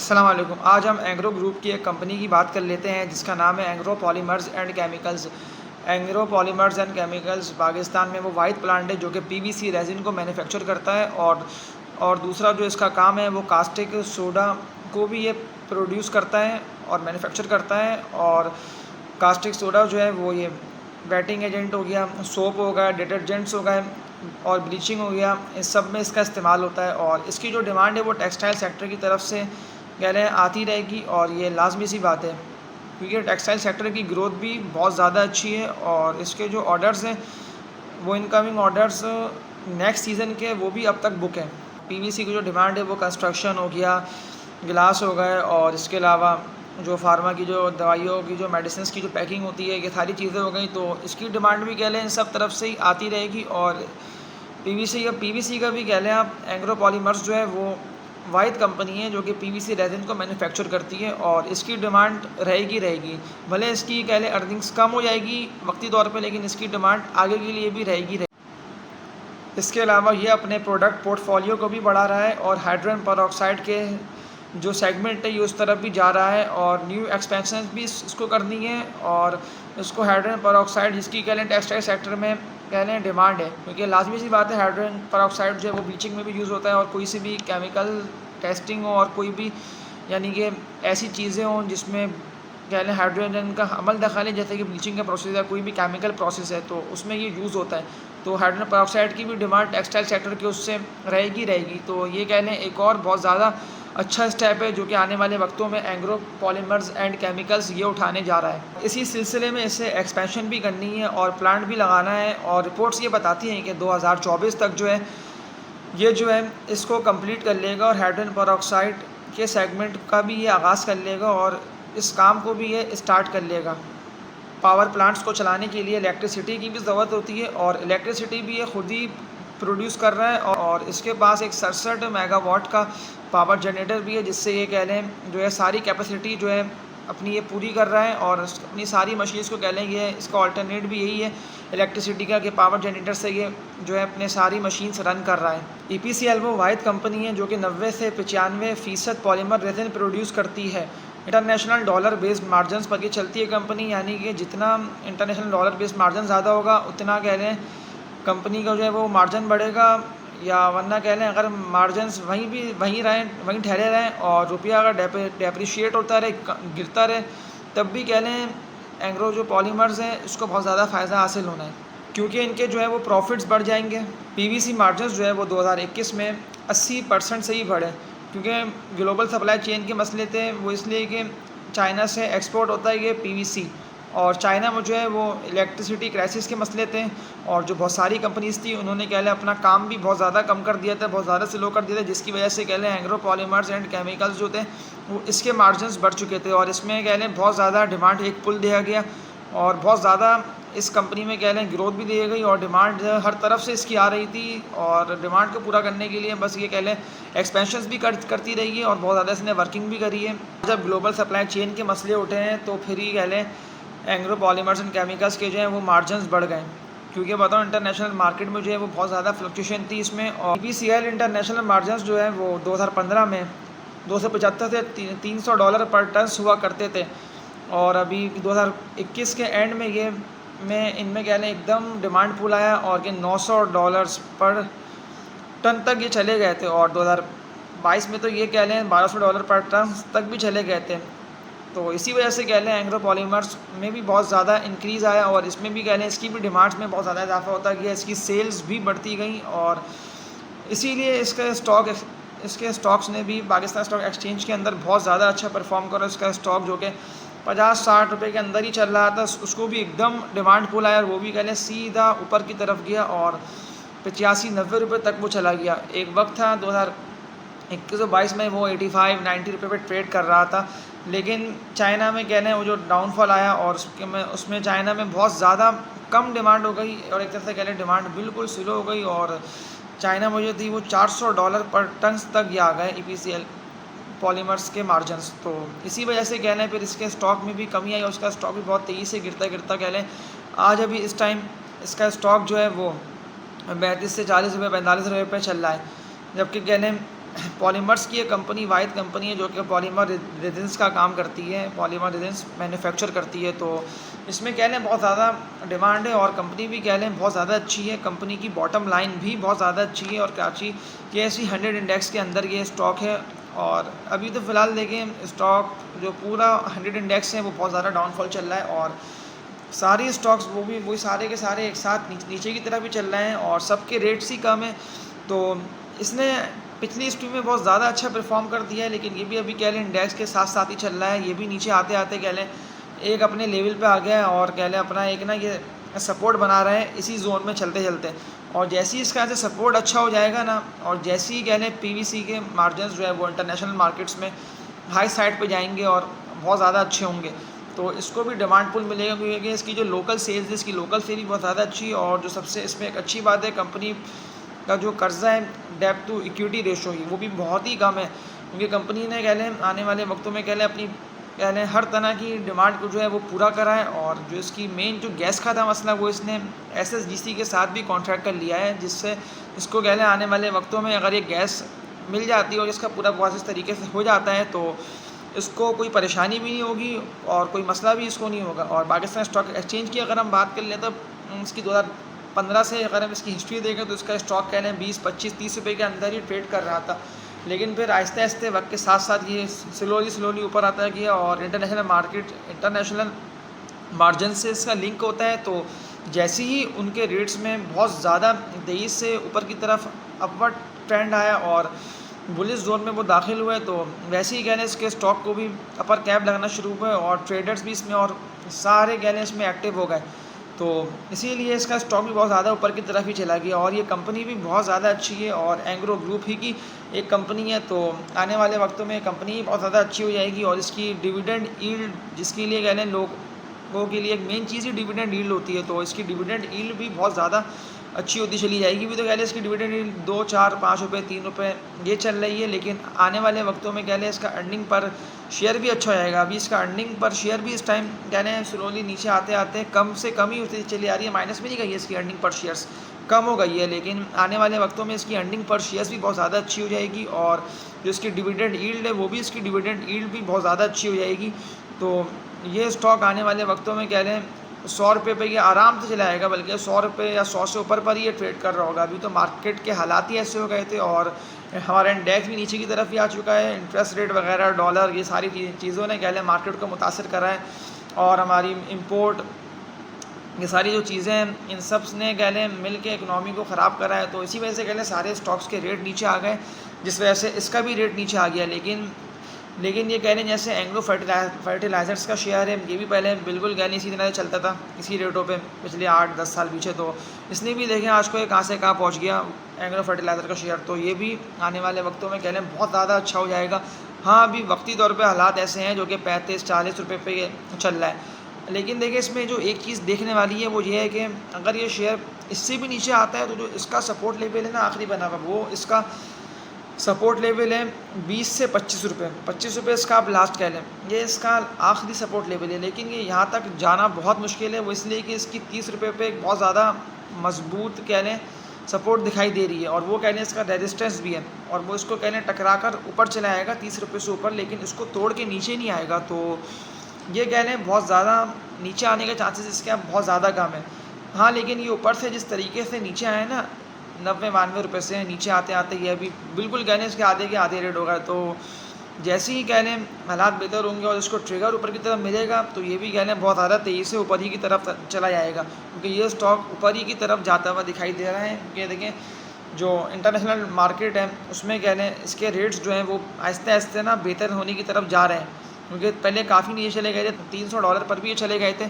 अस्सलाम वालेकुम। आज हम एंग्रो ग्रुप की एक कंपनी की बात कर लेते हैं जिसका नाम है Engro polymers and chemicals. Engro polymers and chemicals Pakistan में वो वाहिद प्लांट है जो कि पीवीसी रेजिन को मैन्युफैक्चर करता है और दूसरा जो इसका काम है वो कास्टिक सोडा को भी ये प्रोड्यूस करता है और मैन्युफैक्चर करता है। और कास्टिक सोडा जो है वो ये वेटिंग एजेंट हो गया, सोप हो गया, डिटर्जेंट्स हो गए और ब्लीचिंग हो गया, इस सब में इसका इस्तेमाल होता है। और इसकी जो डिमांड है वो टेक्सटाइल सेक्टर की तरफ से कह रहे हैं आती रहेगी और ये लाजमी सी बात है क्योंकि टेक्सटाइल सेक्टर की ग्रोथ भी बहुत ज़्यादा अच्छी है। और इसके जो ऑर्डर्स हैं वो इनकमिंग ऑर्डर्स नेक्स्ट सीज़न के वो भी अब तक बुक हैं। पीवीसी की जो डिमांड है वो कंस्ट्रक्शन हो गया, गिलास हो गए और इसके अलावा जो फार्मा की जो दवाइयों की जो मेडिसिन की जो पैकिंग होती है, ये सारी चीज़ें हो गई। तो इसकी डिमांड भी कह लें इन सब तरफ से ही आती रहेगी। और पीवीसी का भी कह लें आप, एंग्रो पॉलीमर्स जो है वो वाहिद कंपनी है जो कि पीवीसी रेजिन को मैन्युफैक्चर करती है और इसकी डिमांड रहेगी। भले इसकी कह लें अर्निंग्स कम हो जाएगी वक्ती तौर पे, लेकिन इसकी डिमांड आगे के लिए भी रहेगी। इसके अलावा ये अपने प्रोडक्ट पोर्टफोलियो को भी बढ़ा रहा है और हाइड्रोजन पेरोक्साइड के जो सेगमेंट है ये उस तरफ भी जा रहा है और न्यू एक्सपेंशन भी इसको करनी है। और इसको हाइड्रोजन पेरोक्साइड जिसकी कह लें टेक्सटाइल सेक्टर में कह लें डिमांड है, क्योंकि लाजमी सी बात है हाइड्रोजन पेरोक्साइड जो है वो ब्लीचिंग में भी यूज़ होता है और कोई सी भी केमिकल टेस्टिंग हो और कोई भी यानी कि ऐसी चीज़ें हों जिसमें कह लें हाइड्रोजन का अमल दखल है, जैसे कि ब्लीचिंग का प्रोसेस है, कोई भी केमिकल प्रोसेस है तो उसमें ये यूज़ होता है। तो हाइड्रोजन पेरोक्साइड की भी डिमांड टेक्सटाइल सेक्टर की उससे रहेगी। तो ये कह लें एक और बहुत ज़्यादा अच्छा स्टेप है जो कि आने वाले वक्तों में एंग्रो पॉलीमर्स एंड केमिकल्स ये उठाने जा रहा है। इसी सिलसिले में इसे एक्सपेंशन भी करनी है और प्लांट भी लगाना है और रिपोर्ट्स ये बताती हैं कि 2024 तक जो है इसको कंप्लीट कर लेगा और हाइड्रोजन पेरोक्साइड के सेगमेंट का भी ये आगाज़ कर लेगा और इस काम को भी ये स्टार्ट कर लेगा। पावर प्लांट्स को चलाने के लिए इलेक्ट्रिसिटी की भी ज़रूरत होती है और इलेक्ट्रिसिटी भी ये ख़ुद ही प्रोड्यूस कर रहा है और इसके पास एक 67 मेगावाट का पावर जनरेटर भी है, जिससे ये कह लें जो है सारी कैपेसिटी जो है अपनी ये पूरी कर रहा है और अपनी सारी मशीन्स को कह लें ये इसका अल्टरनेट भी यही है इलेक्ट्रिसिटी का कि पावर जनरेटर से ये जो है अपने सारी मशीन्स रन कर रहा है। ईपीसीएल वो वाहिद कंपनी है जो कि 90 से 95% पॉलीमर रेजिन प्रोड्यूस करती है। इंटरनेशनल डॉलर बेस्ड मार्जिनस पर ये चलती है कंपनी, यानी कि जितना इंटरनेशनल डॉलर बेस्ड मार्जिन ज़्यादा होगा उतना कह लें कंपनी का जो है वो मार्जिन बढ़ेगा, या वरना कह लें अगर मार्जिनस वहीं ठहरे रहें और रुपया अगर डेप्रिशिएट होता रहे, गिरता रहे, तब भी कह लें एंग्रो जो पॉलीमर्स हैं इसको बहुत ज़्यादा फ़ायदा हासिल होना है क्योंकि इनके जो है वो प्रॉफिट्स बढ़ जाएंगे। पीवीसी मार्जिनस जो है वो 2021 में 80% से ही बढ़े क्योंकि ग्लोबल सप्लाई चेन के मसले थे, वो इसलिए कि चाइना से एक्सपोर्ट होता है ये पीवीसी और चाइना में जो है वो इलेक्ट्रिसिटी क्राइसिस के मसले थे और जो बहुत सारी कंपनीज़ थी उन्होंने कह लें अपना काम भी बहुत ज़्यादा कम कर दिया था, बहुत ज़्यादा स्लो कर दिया था, जिसकी वजह से कह लें एंग्रो पॉलीमर्स एंड केमिकल्स जो थे वो इसके मार्जिनस बढ़ चुके थे और इसमें कह लें बहुत ज़्यादा डिमांड एक पुल दिया गया और बहुत ज़्यादा इस कंपनी में कह लें ग्रोथ भी दी गई और डिमांड हर तरफ से इसकी आ रही थी और डिमांड को पूरा करने के लिए बस ये कह लें एक्सपेंशंस भी करती रही है और बहुत ज़्यादा इसने वर्किंग भी करी है। जब ग्लोबल सप्लाई चेन के मसले उठे हैं तो फिर ही कह लें एंग्रो पॉलीमर्स एंड केमिकल्स के जो हैं वो मार्जिनस बढ़ गए क्योंकि बताओ इंटरनेशनल मार्केट में जो है वो बहुत ज़्यादा फ्लक्चुएशन थी इसमें। और ईपीसीएल इंटरनेशनल मार्जिनस जो है वो 2015 में $275 से $300 पर टन हुआ करते थे और अभी 2021 के एंड में इनमें कह लें एकदम डिमांड पुल आया और कि $900 पर टन तक ये चले गए थे और 2022 में तो ये कह लें $1200 पर टन तक भी चले गए थे। तो इसी वजह से कह लें एंग्रो पॉलीमर्स में भी बहुत ज़्यादा इंक्रीज़ आया और इसमें भी कह लें इसकी भी डिमांड्स में बहुत ज़्यादा इजाफा होता गया, इसकी सेल्स भी बढ़ती गई और इसीलिए इसके स्टॉक्स ने भी पाकिस्तान स्टॉक एक्सचेंज के अंदर बहुत ज़्यादा अच्छा परफॉर्म करा। इसका स्टॉक जो कि 50-60 रुपये के अंदर ही चल रहा था उसको भी एकदम डिमांड पुल आया और वो भी कह लें सीधा ऊपर की तरफ गया और 85-90 रुपये तक वो चला गया। एक वक्त था 2021-22 में वो 85-90 रुपये पर ट्रेड कर रहा था, लेकिन चाइना में कह लें वो जो डाउनफॉल आया और उसमें चाइना में बहुत ज़्यादा कम डिमांड हो गई और एक तरह से कह लें डिमांड बिल्कुल स्लो हो गई और चाइना में जो थी वो $400 पर टन तक ये आ गए ईपीसीएल पॉलीमर्स के मार्जिनस। तो इसी वजह से कह लें फिर इसके स्टॉक में भी कमी आई और उसका स्टॉक भी बहुत तेज़ी से गिरता कह लें आज अभी इस टाइम इसका स्टॉक जो है वो 32 से 40 रुपये 45 रुपये पर चल रहा है, जबकि कह लें पॉलीमर्स की एक कंपनी, वाहिद कंपनी है जो कि पॉलीमर रेजिन्स का काम करती है, पॉलीमर रेजिन्स मैन्युफैक्चर करती है। तो इसमें कह लें बहुत ज़्यादा डिमांड है, और कंपनी भी कह लें बहुत ज़्यादा अच्छी है। कंपनी की बॉटम लाइन भी बहुत ज़्यादा अच्छी है, और कराची KSE 100 इंडेक्स के अंदर ये स्टॉक है। और अभी तो फ़िलहाल देखें स्टॉक जो पूरा 100 इंडेक्स है वो बहुत ज़्यादा डाउनफॉल चल रहा है, और सारी स्टॉक्स वो भी वही सारे के सारे एक साथ नीचे की तरफ भी चल रहे हैं, और सबके रेट्स ही कम है। तो इसने पिछली हिस्ट्री में बहुत ज़्यादा अच्छा परफॉर्म कर दिया है, लेकिन ये भी अभी कह लें इंडेक्स के साथ साथ ही चल रहा है। ये भी नीचे आते आते कह लें एक अपने लेवल पे आ गया है, और कह लें अपना एक ना ये सपोर्ट बना रहा है इसी जोन में चलते चलते। और जैसे ही इसका ऐसे सपोर्ट अच्छा हो जाएगा ना, और जैसे ही कह लें PVC के मार्जिन जो है वो इंटरनेशनल मार्केट्स में हाई साइड पे जाएंगे और बहुत ज़्यादा अच्छे होंगे, तो इसको भी डिमांड पुल मिलेगा, क्योंकि इसकी जो लोकल सेल्स है, इसकी लोकल सेल भी बहुत ज़्यादा अच्छी है। और जो सबसे इसमें एक अच्छी बात है, कंपनी का जो कर्जा है डेब्ट टू इक्विटी रेशो ही वो भी बहुत ही कम है, क्योंकि कंपनी ने कह लें आने वाले वक्तों में कह लें अपनी कह लें हर तरह की डिमांड को जो है वो पूरा करा है। और जो इसकी मेन जो गैस का था मसला, वो इसने SSGC के साथ भी कॉन्ट्रैक्ट कर लिया है, जिससे इसको कह लें आने वाले वक्तों में अगर ये गैस मिल जाती है और इसका पूरा प्रोसेस तरीके से हो जाता है, तो इसको कोई परेशानी भी नहीं होगी और कोई मसला भी इसको नहीं होगा। और पाकिस्तान स्टॉक एक्सचेंज की अगर हम बात कर लें तो इसकी 2015 से अगर हम इसकी हिस्ट्री देखें तो इसका स्टॉक कह लें 20, 25, 30 रुपये के अंदर ही ट्रेड कर रहा था, लेकिन फिर आहिस्ते आहिस्ते वक्त के साथ साथ ये स्लोली ऊपर आता गया, और इंटरनेशनल मार्जिन से इसका लिंक होता है। तो जैसे ही उनके रेट्स में बहुत ज़्यादा तेज़ी से ऊपर की तरफ अपवर्ड ट्रेंड आया और बुलिश जोन में वो दाखिल हुए, तो वैसे ही कहने इसके स्टॉक को भी अपर कैप लगना शुरू हुए, और ट्रेडर्स भी इसमें और सारे कहने इसमें एक्टिव हो गए। तो इसीलिए इसका स्टॉक भी बहुत ज़्यादा ऊपर की तरफ ही चला गया, और ये कंपनी भी बहुत ज़्यादा अच्छी है, और एंग्रो ग्रुप ही की एक कंपनी है। तो आने वाले वक्तों में कंपनी बहुत ज़्यादा अच्छी हो जाएगी, और इसकी डिविडेंड यील्ड, जिसके लिए कहने लोगों के लिए एक मेन चीज़ ही डिविडेंड यील्ड होती है, तो इसकी डिविडेंड यील्ड भी बहुत ज़्यादा अच्छी होती चली जाएगी। भी तो कह लें इसकी डिविडेंड यील्ड 2, 4, 5 रुपये, 3 रुपये ये चल रही है, लेकिन आने वाले वक्तों में कह लें इसका अर्निंग पर शेयर भी अच्छा हो जाएगा। अभी इसका अर्निंग पर शेयर भी इस टाइम कह लें स्लोली नीचे आते आते कम से कम ही होती चली आ रही है, माइनस में नहीं गई है इसकी अर्निंग पर शेयर्स, कम हो गई है। लेकिन आने वाले वक्तों में इसकी अर्निंग पर शेयर्स भी बहुत ज़्यादा अच्छी हो जाएगी, और जो इसकी डिविडेंड यील्ड है वो भी इसकी डिविडेंड यील्ड भी बहुत ज़्यादा अच्छी हो जाएगी। तो ये स्टॉक आने वाले वक्तों में कह लें 100 रुपये पे ये आराम से चला जाएगा, बल्कि 100 रुपये या 100 से ऊपर पर ही ये ट्रेड कर रहा होगा। अभी तो मार्केट के हालात ही ऐसे हो गए थे, और हमारा इंडेक्स भी नीचे की तरफ ही आ चुका है। इंटरेस्ट रेट वगैरह, डॉलर, ये सारी चीज़ों ने कह लें मार्केट को मुतासर करा है, और हमारी इम्पोर्ट, ये सारी जो चीज़ें हैं इन सब ने कह लें मिल के इकनॉमी को ख़राब करा है। तो इसी वजह से कह लें सारे स्टॉक्स के रेट नीचे आ गए, जिस वजह से इसका भी रेट नीचे आ गया। लेकिन ये कह लें जैसे एंग्रो फर्टिलाइज़र्स का शेयर है, ये भी पहले बिल्कुल कह लें इसी तरह से चलता था, इसी रेटों पे पिछले 8-10 साल पीछे। तो इसने भी देखें आज को ये कहाँ से कहाँ पहुँच गया एंग्रो फर्टिलाइज़र का शेयर। तो ये भी आने वाले वक्तों में कह लें बहुत ज़्यादा अच्छा हो जाएगा। हाँ, अभी वक्ती तौर पर हालात ऐसे हैं जो कि 35-40 रुपये पे चल रहा है, लेकिन देखिए इसमें जो एक चीज़ देखने वाली है वो ये है कि अगर ये शेयर इससे भी नीचे आता है, तो जो इसका सपोर्ट लेवल है ना आखिरी बना हुआ, वो इसका सपोर्ट लेवल है 20 से 25 रुपये। 25 रुपये इसका आप लास्ट कह लें, ये इसका आखिरी सपोर्ट लेवल है। लेकिन ये यहाँ तक जाना बहुत मुश्किल है, वो इसलिए कि इसकी 30 रुपये पे एक बहुत ज़्यादा मजबूत कह लें सपोर्ट दिखाई दे रही है, और वो कह लें इसका रेजिस्टेंस भी है, और वो इसको कह लें टकरा कर ऊपर चला आएगा 30 रुपये से ऊपर, लेकिन इसको तोड़ के नीचे नहीं आएगा। तो ये कह लें बहुत ज़्यादा नीचे आने के चांसेस इसके अब बहुत ज़्यादा कम है। हाँ, लेकिन ये ऊपर से जिस तरीके से नीचे आए ना 90-92 रुपये से नीचे आते आते ये अभी बिल्कुल कह लें इसके आधे के आधे रेट होगा। तो जैसे ही कह लें हालात बेहतर होंगे और इसको ट्रिगर ऊपर की तरफ मिलेगा, तो ये भी कह लें बहुत ज़्यादा तेज़ी से ऊपर ही की तरफ चला जाएगा, क्योंकि ये स्टॉक ऊपर ही की तरफ जाता हुआ दिखाई दे रहा है। ये देखें जो इंटरनेशनल मार्केट है उसमें कह लें इसके रेट्स जो हैं वो आहिस्ते आहिस्ते ना बेहतर होने की तरफ जा रहे हैं, क्योंकि पहले काफ़ी नीचे चले गए थे, $300 पर भी ये चले गए थे।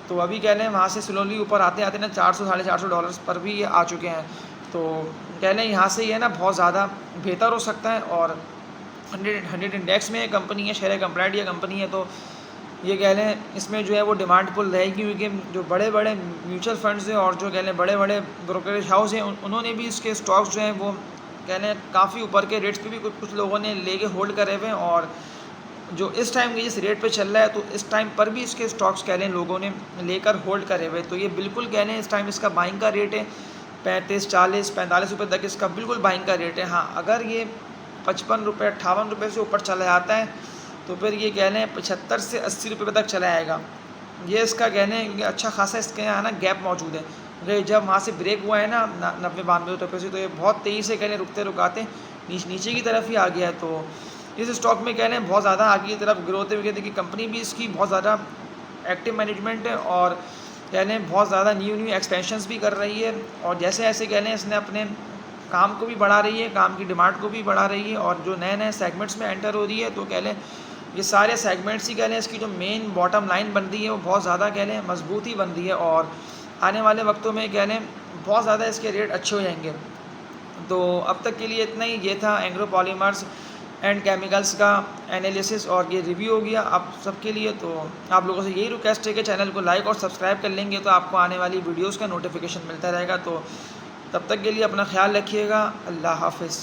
तो अभी कह लें वहाँ से स्लोली ऊपर आते आते ना $400-450 पर भी ये आ चुके हैं। तो कह लें यहाँ से ये ना बहुत ज़्यादा बेहतर हो सकता है, और 100 इंडेक्स में कंपनी है, शेयर कंप्लाइड ये कंपनी है। तो ये कह लें इसमें जो है वो डिमांड पुल रहेगी, क्योंकि जो बड़े बड़े म्यूचुअल फंड्स हैं और जो कह लें बड़े बड़े ब्रोकरेज हाउस हैं उन्होंने भी इसके स्टॉक्स जो हैं वो कह लें काफ़ी ऊपर के रेट्स पे भी कुछ लोगों ने लेके होल्ड करे हुए हैं, और जो इस टाइम के जिस रेट पे चल रहा है तो इस टाइम पर भी इसके स्टॉक्स कह लें लोगों ने लेकर होल्ड करे हुए। तो ये बिल्कुल कह लें इस टाइम इसका बाइंग का रेट है 35, 40, 45 रुपये तक इसका बिल्कुल बाइंग का रेट है। हाँ, अगर ये ₹55 ₹58 से ऊपर चला जाता है तो फिर ये कह लें 75 से ₹80 तक चला आएगा। ये इसका कह लें कि अच्छा खासा इसके यहाँ ना गैप मौजूद है, क्योंकि जब वहाँ से ब्रेक हुआ है ना 90-92 से, तो ये बहुत तेज़ी से कह लें रुकते रुकाते नीचे की तरफ ही आ गया है। तो इस स्टॉक में कह लें बहुत ज़्यादा आगे की तरफ ग्रोथ है, देखिए कंपनी भी इसकी बहुत ज़्यादा एक्टिव मैनेजमेंट है और कह लें बहुत ज़्यादा न्यू एक्सपेंशंस भी कर रही है, और जैसे ऐसे कह लें इसने अपने काम को भी बढ़ा रही है, काम की डिमांड को भी बढ़ा रही है, और जो नए सेगमेंट्स में एंटर हो रही है, तो कह लें ये सारे सेगमेंट्स ही कह लें इसकी जो मेन बॉटम लाइन बन रही है वो बहुत ज़्यादा कह लें मजबूत ही बन रही है, और आने वाले वक्तों में कह लें बहुत ज़्यादा इसके रेट अच्छे हो जाएंगे। तो अब तक के लिए इतना ही, ये था एंग्रो पॉलीमर्स एंड केमिकल्स का एनालिसिस और ये रिव्यू हो गया आप सबके लिए। तो आप लोगों से यही रिक्वेस्ट है कि चैनल को लाइक और सब्सक्राइब कर लेंगे तो आपको आने वाली वीडियोस का नोटिफिकेशन मिलता रहेगा। तो तब तक के लिए अपना ख्याल रखिएगा। अल्लाह हाफ़िज़।